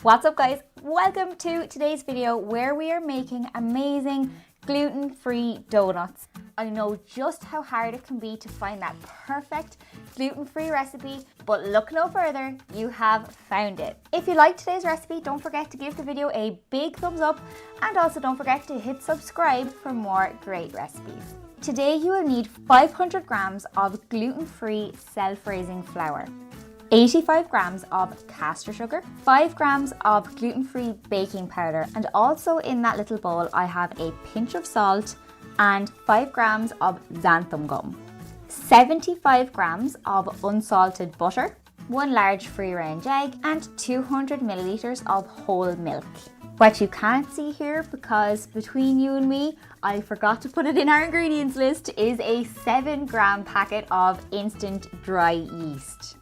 What's up guys? Welcome to today's video where we are making amazing gluten-free donuts. I know just how hard it can be to find that perfect gluten-free recipe, but look no further, you have found it. If you liked today's recipe, don't forget to give the video a big thumbs up and also don't forget to hit subscribe for more great recipes. Today you will need 500 grams of gluten-free self-raising flour, 85 grams of caster sugar, 5 grams of gluten-free baking powder, and also in that little bowl I have a pinch of salt and 5 grams of xanthum gum, 75 grams of unsalted butter, 1 large free-range egg, and 200 milliliters of whole milk. What you can't see here, because between you and me, I forgot to put it in our ingredients list, is a 7-gram packet of instant dry yeast.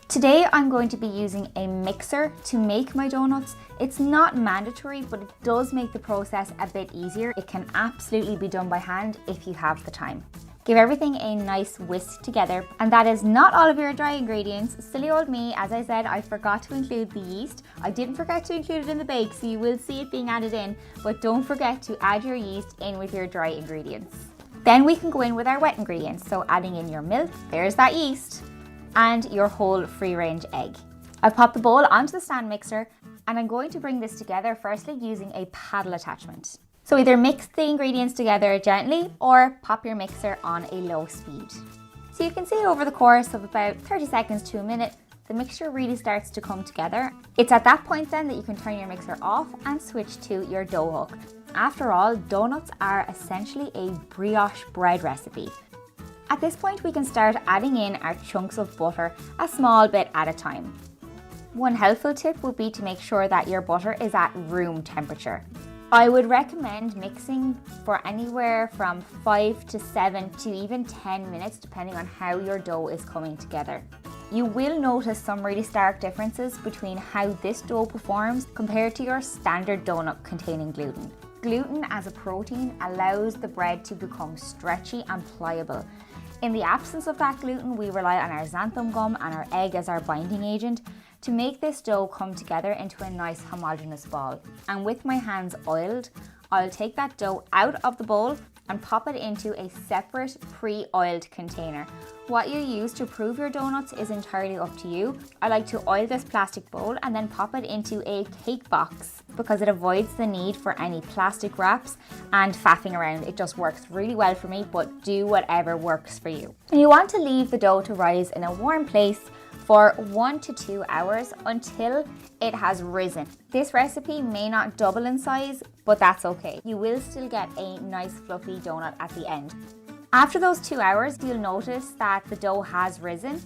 Today I'm going to be using a mixer to make my donuts. It's not mandatory, but it does make the process a bit easier. It can absolutely be done by hand if you have the time. Give everything a nice whisk together, and that is not all of your dry ingredients. Silly old me, as I said, I forgot to include the yeast. I didn't forget to include it in the bake, so you will see it being added in, but don't forget to add your yeast in with your dry ingredients. Then we can go in with our wet ingredients, so adding in your milk, there's that yeast, and your whole free-range egg. I've popped the bowl onto the stand mixer, and I'm going to bring this together firstly using a paddle attachment. So either mix the ingredients together gently or pop your mixer on a low speed. So you can see over the course of about 30 seconds to a minute, the mixture really starts to come together. It's at that point then that you can turn your mixer off and switch to your dough hook. After all, donuts are essentially a brioche bread recipe. At this point, we can start adding in our chunks of butter a small bit at a time. One helpful tip would be to make sure that your butter is at room temperature. I would recommend mixing for anywhere from 5 to 7 to even 10 minutes depending on how your dough is coming together. You will notice some really stark differences between how this dough performs compared to your standard donut containing gluten. Gluten as a protein allows the bread to become stretchy and pliable. In the absence of that gluten, we rely on our xanthum gum and our egg as our binding agent to make this dough come together into a nice homogeneous ball. And with my hands oiled, I'll take that dough out of the bowl and pop it into a separate pre-oiled container. What you use to prove your donuts is entirely up to you. I like to oil this plastic bowl and then pop it into a cake box because it avoids the need for any plastic wraps and faffing around. It just works really well for me, but do whatever works for you. And you want to leave the dough to rise in a warm place for 1 to 2 hours until it has risen. This recipe may not double in size, but that's okay. You will still get a nice fluffy donut at the end. After those 2 hours, you'll notice that the dough has risen.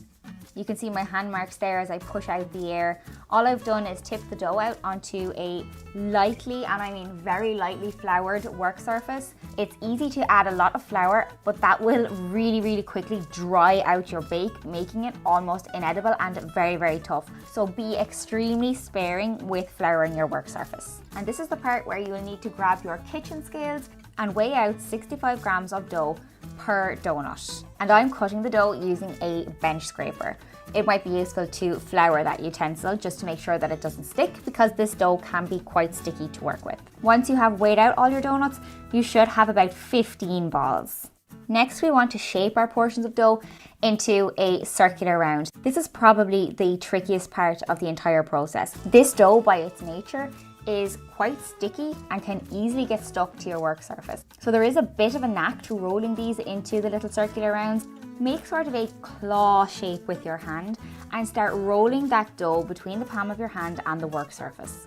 You can see my hand marks there as I push out the air. All I've done is tip the dough out onto a lightly, and I mean very lightly floured work surface. It's easy to add a lot of flour, but that will really quickly dry out your bake, making it almost inedible and very tough. So be extremely sparing with flouring your work surface. And this is the part where you will need to grab your kitchen scales and weigh out 65 grams of dough per donut. And I'm cutting the dough using a bench scraper. It might be useful to flour that utensil just to make sure that it doesn't stick, because this dough can be quite sticky to work with. Once you have weighed out all your donuts, you should have about 15 balls. Next, we want to shape our portions of dough into a circular round. This is probably the trickiest part of the entire process. This dough, by its nature, is quite sticky and can easily get stuck to your work surface. So there is a bit of a knack to rolling these into the little circular rounds. Make sort of a claw shape with your hand and start rolling that dough between the palm of your hand and the work surface.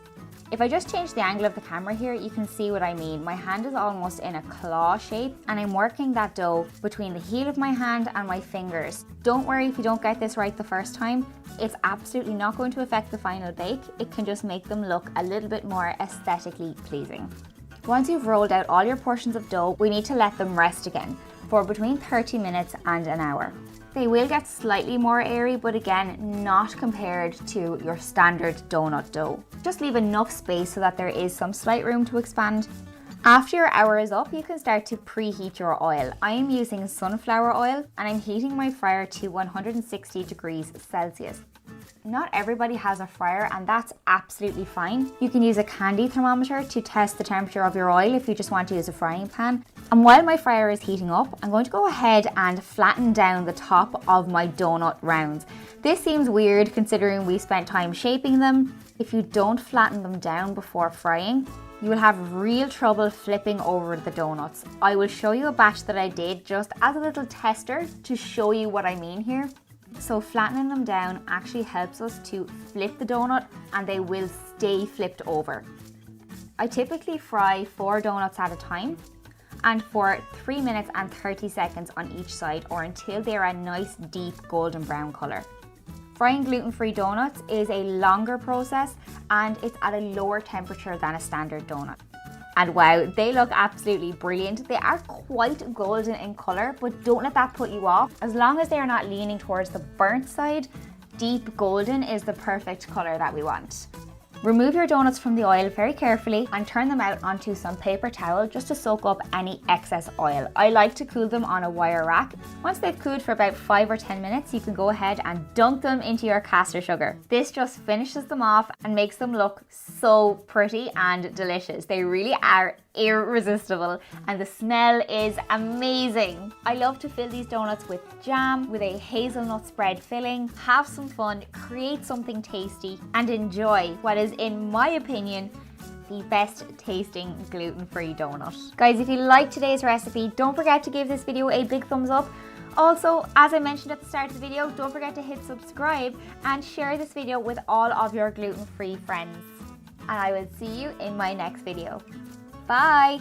If I just change the angle of the camera here, you can see what I mean. My hand is almost in a claw shape and I'm working that dough between the heel of my hand and my fingers. Don't worry if you don't get this right the first time. It's absolutely not going to affect the final bake. It can just make them look a little bit more aesthetically pleasing. Once you've rolled out all your portions of dough, we need to let them rest again for between 30 minutes and an hour. They will get slightly more airy, but again, not compared to your standard donut dough. Just leave enough space so that there is some slight room to expand. After your hour is up, you can start to preheat your oil. I am using sunflower oil and I'm heating my fryer to 160 degrees Celsius. not everybody has a fryer, and that's absolutely fine. You can use a candy thermometer to test the temperature of your oil if you just want to use a frying pan. And while my fryer is heating up, I'm going to go ahead and flatten down the top of my donut rounds. This seems weird considering we spent time shaping them. If you don't flatten them down before frying, you will have real trouble flipping over the donuts. I will show you a batch that I did just as a little tester to show you what I mean here. So flattening them down actually helps us to flip the donut and they will stay flipped over. I typically fry 4 donuts at a time and for 3 minutes and 30 seconds on each side, or until they're a nice deep golden brown colour. Frying gluten-free donuts is a longer process and it's at a lower temperature than a standard donut. And wow, they look absolutely brilliant. They are quite golden in colour, but don't let that put you off. As long as they are not leaning towards the burnt side, deep golden is the perfect colour that we want. Remove your donuts from the oil very carefully and turn them out onto some paper towel just to soak up any excess oil. I like to cool them on a wire rack. Once they've cooled for about 5 or 10 minutes, you can go ahead and dunk them into your caster sugar. This just finishes them off and makes them look so pretty and delicious. They really are irresistible and the smell is amazing. I love to fill these donuts with jam, with a hazelnut spread filling, have some fun, create something tasty and enjoy what is, in my opinion, the best tasting gluten-free donut. Guys, if you liked today's recipe, don't forget to give this video a big thumbs up. Also, as I mentioned at the start of the video, don't forget to hit subscribe and share this video with all of your gluten-free friends. And I will see you in my next video. Bye!